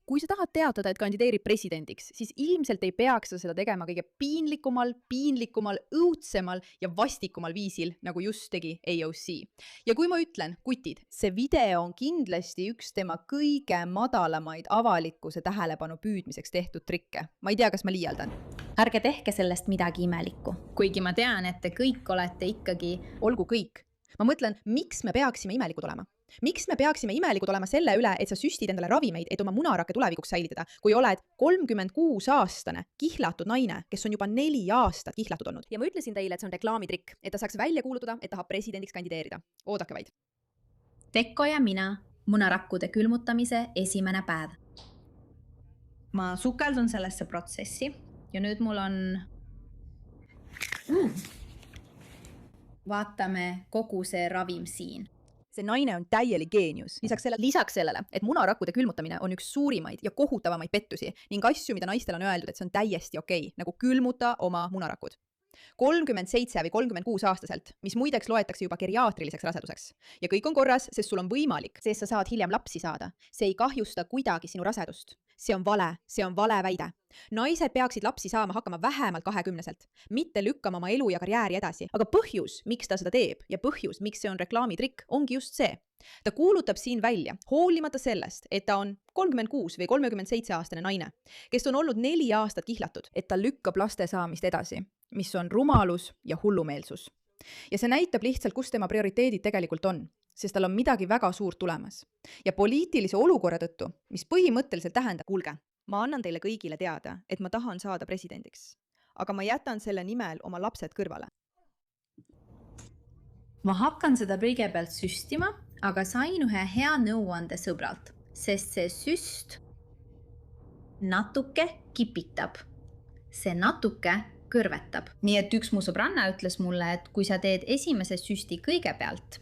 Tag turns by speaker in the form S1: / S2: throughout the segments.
S1: Kui sa tahad teatada, et kandideerib presidendiks, siis ilmselt ei peaks sa seda tegema kõige piinlikumal, õudsemal ja vastikumal viisil, nagu just tegi AOC. Ja kui ma ütlen, kutid, see video on kindlasti üks tema kõige madalamaid avalikkuse tähelepanu püüdmiseks tehtud trikke. Ma ei tea, kas ma liialdan.
S2: Ärge tehke sellest midagi imelikku. Kuigi ma tean, et te kõik olete ikkagi...
S1: Olgu kõik. Ma mõtlen, miks me peaksime imelikud olema? Miks me peaksime imelikud olema selle üle, et sa süstid endale ravimeid, et oma munarakke tulevikuks säilitada, kui oled 36-aastane kihlatud naine, kes on juba 4 aastat kihlatud olnud? Ja ma ütlesin teile, et see on reklaamitrikk, et ta saaks välja kuulutada, et tahab presidendiks kandideerida. Oodake vaid.
S2: Tekko ja mina, munarakkude külmutamise esimene päev. Ma sukeldun sellesse protsessi ja nüüd mul on... Vaatame kogu see ravim siin.
S1: See naine on täielik geenius. Lisaks sellele, et munarakkude külmutamine on üks suurimaid ja kohutavamaid pettusi ning asju, mida naistel on öeldud, et see on täiesti okei, nagu külmuta oma munarakud. 37 või 36 aastaselt, mis muideks loetakse juba geriaatriliseks raseduseks. Ja kõik on korras, sest sul on võimalik, sest sa saad hiljem lapsi saada. See ei kahjusta kuidagi sinu rasedust. See on vale väide. Naised peaksid lapsi saama hakkama vähemalt 20-selt, mitte lükkama oma elu ja karjääri edasi. Aga põhjus, miks ta seda teeb ja põhjus, miks see on reklaamitrikk, ongi just see. Ta kuulutab siin välja, hoolimata sellest, et ta on 36 või 37-aastane naine, kes on olnud 4 aastat kihlatud, et ta lükkab laste saamist edasi, mis on rumalus ja hullumeelsus. Ja see näitab lihtsalt, kus tema prioriteedid tegelikult on, sest tal on midagi väga suurt tulemas. Ja poliitilise olukorra tõttu, mis põhimõtteliselt tähendab, kuulge, ma annan teile kõigile teada, et ma tahan saada presidendiks, aga ma jätan selle nimel oma lapsed kõrvale.
S2: Ma hakkan seda kõigepealt süstima, aga sain ühe hea nõuande sõbralt, sest see süst natuke kipitab. See natuke kõrvetab. Nii et üks mu sõbranna ütles mulle, et kui sa teed esimese süsti kõigepealt,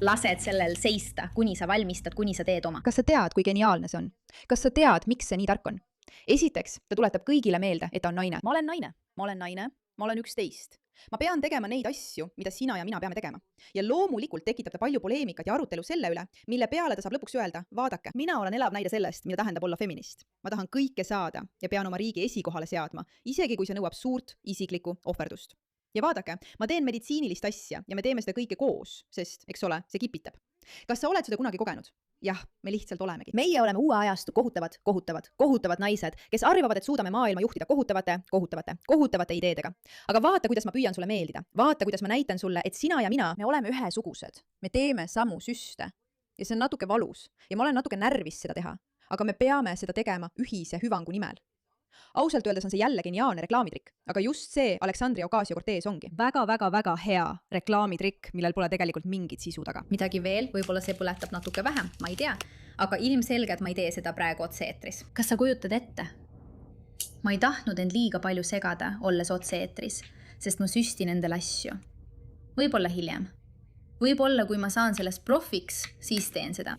S2: lased sellel seista, kuni sa valmistad, kuni sa teed oma.
S1: Kas sa tead, kui geniaalne see on? Kas sa tead, miks see nii tark on? Esiteks, ta tuletab kõigile meelde, et ta on naine. Ma olen naine, ma olen 11. Ma pean tegema neid asju, mida sina ja mina peame tegema. Ja loomulikult tekitab ta palju poleemikat ja arutelu selle üle, mille peale ta saab lõpuks öelda, vaadake, mina olen elav näide sellest, mida tähendab olla feminist. Ma tahan kõike saada ja pean oma riigi esikohale seadma, isegi kui see nõuab suurt isiklikku ohverdust. Ja vaadake, ma teen meditsiinilist asja ja me teeme seda kõike koos, sest, eks ole, see kipitab. Kas sa oled seda kunagi kogenud? Jah, me lihtsalt olemegi. Meie oleme uue ajastu kohutavad naised, kes arvavad, et suudame maailma juhtida kohutavate ideedega. Aga vaata, kuidas ma püüan sulle meeldida. Vaata, kuidas ma näitan sulle, et sina ja mina, me oleme ühesugused. Me teeme samu süste. Ja see on natuke valus. Ja ma olen natuke närvis seda teha. Aga me peame seda tegema ühise hüvangu nimel. Ausalt öeldes on see jälle geniaalne reklaamitrikk, aga just see Alexandria Ocasio-Cortez ongi väga hea reklaamitrikk, millel pole tegelikult mingit sisu taga.
S2: Midagi veel, võib-olla see põletab natuke vähem, ma ei tea, aga ilmselgelt ma ei tee seda praegu otse-eetris. Kas sa kujutad ette? Ma ei tahtnud end liiga palju segada, olles otse-eetris, sest ma süstin endale asju. Võib-olla hiljem. Võib-olla, kui ma saan sellest profiks, siis teen seda.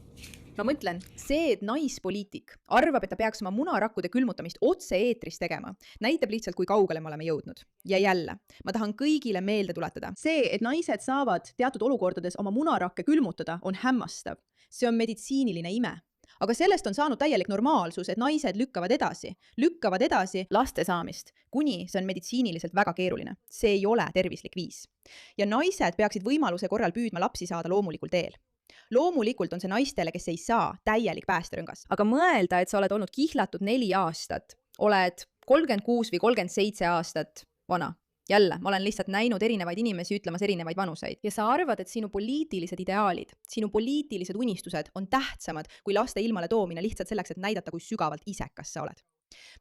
S1: Ma mõtlen, see, et naispoliitik arvab, et ta peaks oma munarakkude külmutamist otse-eetris tegema, näitab lihtsalt, kui kaugele me oleme jõudnud. Ja jälle, ma tahan kõigile meelde tuletada. See, et naised saavad teatud olukordades oma munarakke külmutada, on hämmastav. See on meditsiiniline ime. Aga sellest on saanud täielik normaalsus, et naised lükkavad edasi laste saamist, kuni see on meditsiiniliselt väga keeruline. See ei ole tervislik viis. Ja naised peaksid võimaluse korral püüdma lapsi saada loomulikul teel. Loomulikult on see naistele, kes ei saa täielik päästerõngas. Aga mõelda, et sa oled olnud kihlatud 4 aastat, oled 36 või 37 aastat vana. Jälle, ma olen lihtsalt näinud erinevaid inimesi ütlemas erinevaid vanuseid. Ja sa arvad, et sinu poliitilised ideaalid, sinu poliitilised unistused on tähtsamad kui laste ilmale toomine lihtsalt selleks, et näidata, kui sügavalt isekas sa oled.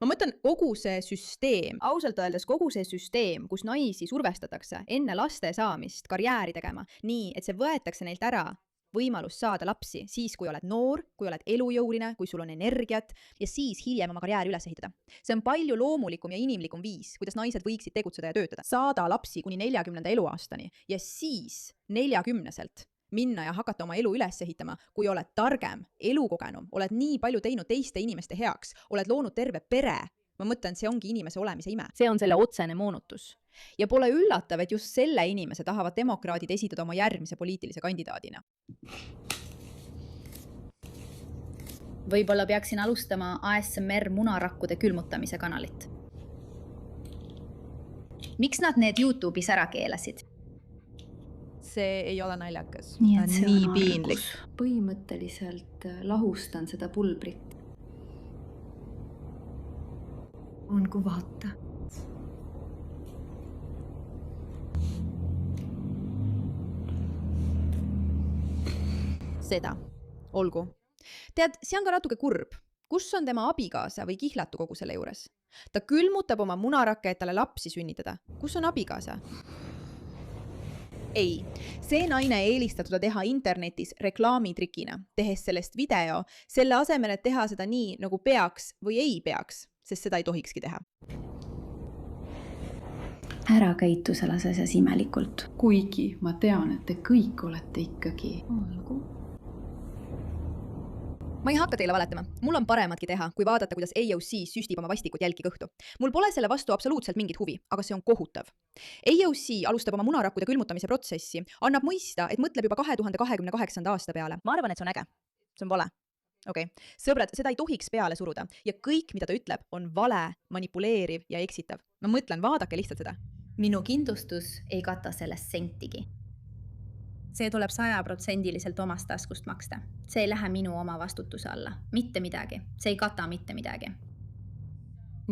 S1: Ma mõtlen kogu see süsteem, ausalt öeldes kogu see süsteem, kus naisi survestatakse enne laste saamist karjääri tegema, nii, et see võetakse neilt ära võimalus saada lapsi siis, kui oled noor, kui oled elujõuline, kui sul on energiat ja siis hiljem oma karjääri üles ehitada. See on palju loomulikum ja inimlikum viis, kuidas naised võiksid tegutseda ja töötada. Saada lapsi kuni 40. eluaastani ja siis 40-selt minna ja hakata oma elu üles ehitama, kui oled targem, elukogenum, oled nii palju teinud teiste inimeste heaks, oled loonud terve pere. Ma mõtlen, see ongi inimese olemise ime. See on selle otsene moonutus. Ja pole üllatav, et just selle inimese tahavad demokraadid esitada oma järgmise poliitilise kandidaadina.
S2: Võib-olla peaksin alustama ASMR munarakkude külmutamise kanalit. Miks nad need YouTube'is ära keelasid?
S1: See ei ole naljakas.
S2: Nii,
S1: Ta
S2: et
S1: on
S2: see
S1: nii
S2: on
S1: piinlik.
S2: argus. Põhimõtteliselt lahustan seda pulbrit. On kui vaata.
S1: Seda. Olgu. Tead, see on ka natuke kurb. Kus on tema abikaasa või kihlatu kogu selle juures? Ta külmutab oma munarakke, et talle lapsi sünnitada. Kus on abikaasa? Ei, see naine eelistab seda teha internetis reklaamitrikina, tehes sellest video, selle asemel, et teha seda nii, nagu peaks või ei peaks, sest seda ei tohikski teha.
S2: Ära käitu selles asjas imelikult.
S3: Kuigi ma tean, et te kõik olete ikkagi.
S2: Olgu.
S1: Ma ei hakka teile valetama. Mul on parematki teha, kui vaadata, kuidas AOC süstib oma vastikut jälki kõhtu. Mul pole selle vastu absoluutselt mingit huvi, aga see on kohutav. AOC alustab oma munarakkude külmutamise protsessi, annab mõista, et mõtleb juba 2028. aasta peale. Ma arvan, et see on äge. See on vale. Okei. Sõbrad, seda ei tohiks peale suruda. Ja kõik, mida ta ütleb, on vale, manipuleeriv ja eksitav. Ma mõtlen, vaadake lihtsalt seda.
S2: Minu kindlustus ei kata sellest sentigi. See tuleb 100% omast taskust maksta. See ei lähe minu oma vastutuse alla. Mitte midagi. See ei kata mitte midagi.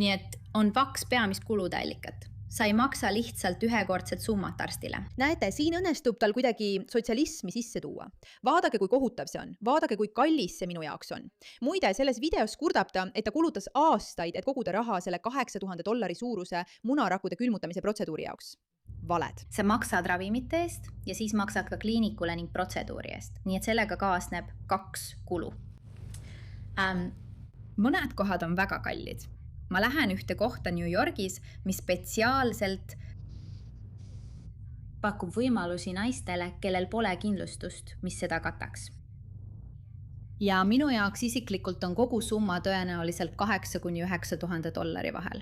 S2: Nii et on 2 peamist kulude allikat. Sa ei maksa lihtsalt ühekordset summat arstile.
S1: Näete, siin õnnestub tal kuidagi sotsialismi sisse tuua. Vaadake, kui kohutav see on. Vaadake, kui kallis see minu jaoks on. Muide, selles videos kurdab ta, et ta kulutas aastaid, et koguda raha selle $8000 suuruse munarakkude külmutamise protseduuri jaoks. Valed.
S2: Sa maksad ravimite eest ja siis maksad ka kliinikule ning protseduuri eest. Nii et sellega kaasneb 2 kulu. Mõned kohad on väga kallid. Ma lähen ühte kohta New Yorgis, mis spetsiaalselt pakub võimalusi naistele, kellel pole kindlustust, mis seda kataks. Ja minu jaoks isiklikult on kogu summa tõenäoliselt $8,000–9,000 vahel.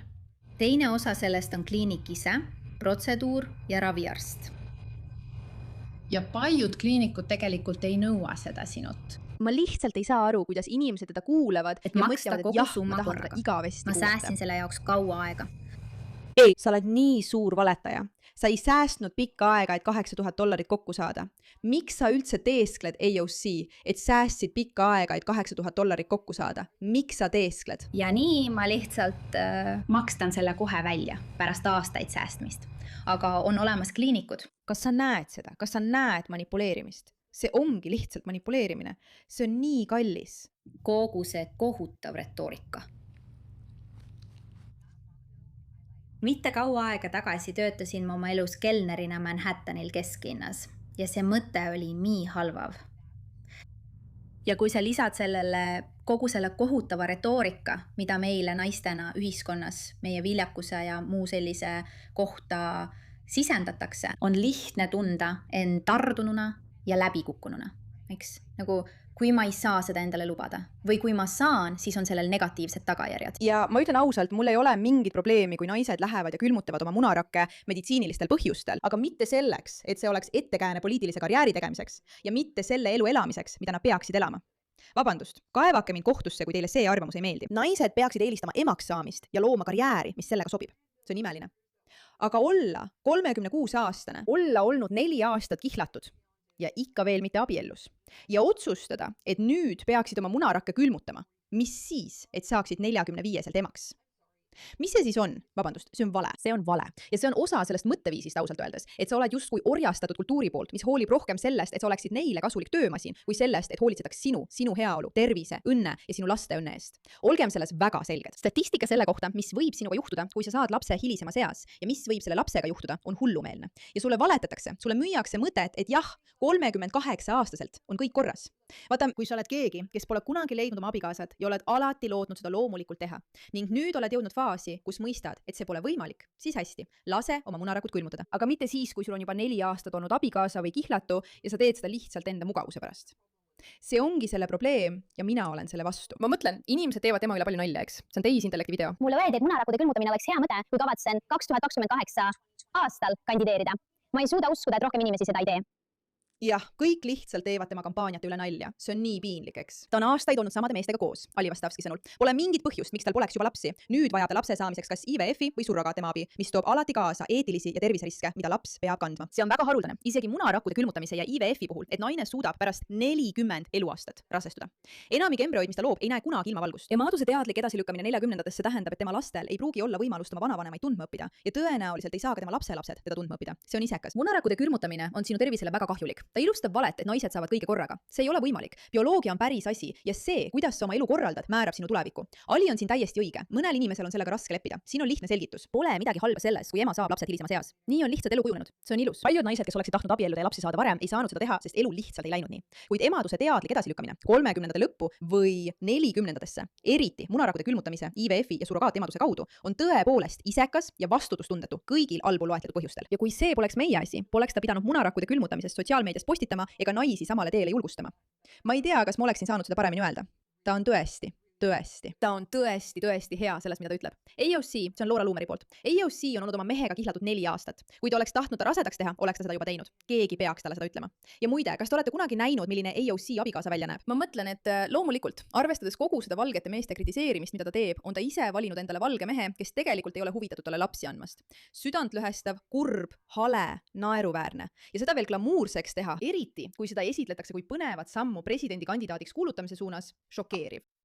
S2: Teine osa sellest on kliinik ise, protseduur ja raviarst. Ja paljud kliinikud tegelikult ei nõua seda sinut.
S1: Ma lihtsalt ei saa aru, kuidas inimesed teda kuulevad
S2: Et
S1: ja
S2: maksta
S1: mõtlevad,
S2: kogu
S1: et jah,
S2: summa
S1: ma tahan
S2: korraga.
S1: teda igavesti
S2: Ma
S1: kuulata.
S2: säästin selle jaoks kaua aega.
S1: Ei, sa oled nii suur valetaja. Sa ei säästnud pikka aega, et $8,000 kokku saada. Miks sa üldse teeskled AOC, et säästsid pikka aega, et $8,000 kokku saada? Miks sa teeskled?
S2: Ja nii ma lihtsalt makstan selle kohe välja pärast aastaid säästmist. Aga on olemas kliinikud.
S1: Kas sa näed seda? Kas sa näed manipuleerimist? See ongi lihtsalt manipuleerimine. See on nii kallis.
S2: Kogu see kohutav retoorika. Mitte kaua aega tagasi töötasin ma oma elus kelnerina Manhattanil kesklinnas ja see mõte oli nii halvav. Ja kui sa lisad sellele kogu selle kohutava retoorika, mida meile naistena ühiskonnas, meie viljakuse ja muu sellise kohta sisendatakse, on lihtne tunda end tardununa ja läbikukkununa. Eks? Nagu kui ma ei saa seda endale lubada või kui ma saan, siis on sellel negatiivsed tagajärjed.
S1: Ja ma ütlen ausalt, mul ei ole mingit probleemi, kui naised lähevad ja külmutavad oma munarakke meditsiinilistel põhjustel, aga mitte selleks, et see oleks ettekääne poliitilise karjääri tegemiseks ja mitte selle elu elamiseks, mida nad peaksid elama. Vabandust, kaevake mind kohtusse, kui teile see arvamus ei meeldi. Naised peaksid eelistama emaks saamist ja looma karjääri, mis sellega sobib. See on imeline. Aga olla 36-aastane, olla olnud 4 aastat kihlatud ja ikka veel mitte abiellus. Ja otsustada, et nüüd peaksid oma munarakke külmutama. Mis siis, et saaksid 45-selt emaks? Mis see siis on? Vabandust, see on vale. See on vale. Ja see on osa sellest mõtteviisist ausalt öeldes, et sa oled justkui orjastatud kultuuri poolt, mis hoolib rohkem sellest, et sa oleksid neile kasulik töömasin, kui sellest, et hoolitsetaks sinu heaolu, tervise, õnne ja sinu laste õnne eest. Olgem selles väga selged. Statistika selle kohta, mis võib sinuga juhtuda, kui sa saad lapse hilisemas eas ja mis võib selle lapsega juhtuda, on hullumeelne. Ja sulle valetatakse, sulle müüakse mõtet, et jah, 38-aastaselt on kõik korras. Vaata, kui sa oled keegi, kes pole kunagi leidnud oma abikaasad ja oled alati lootnud seda loomulikult teha ning nüüd oled jõudnud faasi, kus mõistad, et see pole võimalik, siis hästi, lase oma munarakud külmutada. Aga mitte siis, kui sul on juba 4 aastat olnud abikaasa või kihlatu ja sa teed seda lihtsalt enda mugavuse pärast. See ongi selle probleem ja mina olen selle vastu. Ma mõtlen, inimesed teevad tema üle palju nalja, eks? See on tehisintellekti video.
S4: Mulle öeldi, et munarakkude külmutamine oleks hea mõte, kui kavatsen 2028 aastal kandideerida. Ma ei suuda uskuda, et rohkem inimesi seda ei tee.
S1: jah, kõik lihtsalt teevad tema kampaaniate üle nalja. See on nii piinlik, eks. Ta on aastaid olnud samade meestega koos, Ali Vastavski sõnul. Pole mingit põhjust, miks tal poleks juba lapsi. Nüüd vajab ta lapse saamiseks kas IVF-i või surrogaatema abi, mis toob alati kaasa eetilisi ja terviseriske, mida laps peab kandma. See on väga haruldane, isegi munarakkude külmutamise ja IVF-i puhul, et naine suudab pärast 40 eluaastat rasestuda. Enamik embrüoid, mis ta loob, ei näe kunagi ilmavalgust. Emaduse teadlik edasilükkamine 40-ndatesse tähendab, et tema lastel ei pruugi olla võimalust oma vanavanemaid tundma õppida ja tõenäoliselt ei saa ka tema lapselapsed teda tundma õppida. See on isekas. Munarakkude külmutamine on sinu tervisele väga kahjulik. Ta ilustab valet, et naised saavad kõige korraga. See ei ole võimalik. Bioloogia on päris asi ja see, kuidas sa oma elu korraldad, määrab sinu tulevikku. Ali on siin täiesti õige. Mõnel inimesel on sellega raske leppida. Siin on lihtne selgitus. Pole midagi halba selles, kui ema saab lapsed hilisemas eas. Nii on lihtsalt elu kujunenud. See on ilus. Paljud naised, kes oleksid tahtnud abielluda ja lapsi saada varem, ei saanud seda teha, sest elu lihtsalt ei läinud nii. Kuid emaduse teadlik edasilükkamine 30ndate lõppu või 40ndatesse, eriti munarakkude külmutamise, IVF-i ja surrogaatemaduse kaudu, on tõepoolest isekas ja vastutustundetu kõigil allpool loetletud põhjustel. Ja kui see poleks meie asi, poleks ta pidanud munarakkude külmutamisest sotsiaalmeedias postitama ega naisi samale teele julgustama. Ma ei tea, kas ma oleksin saanud seda paremini öelda. Ta on tõesti hea selles, mida ta ütleb. AOC, see on Laura Luumeri poolt. AOC on olnud oma mehega kihlatud 4 aastat. Kui ta oleks tahtnud ta rasedaks teha, oleks ta seda juba teinud. Keegi peaks talle seda ütlema. Ja muide, kas te olete kunagi näinud, milline AOC abikaasa välja näeb? Ma mõtlen, et loomulikult, arvestades kogu seda valgete meeste kritiseerimist, mida ta teeb, on ta ise valinud endale valge mehe, kes tegelikult ei ole huvitatud talle lapsi andmast. Südantlõhestav, kurb, hale, naeruväärne. Ja seda veel glamuurseks teha, eriti kui seda esitletakse kui põnevat sammu presidendikandidaadiks kuulutamise suunas, šokeeriv.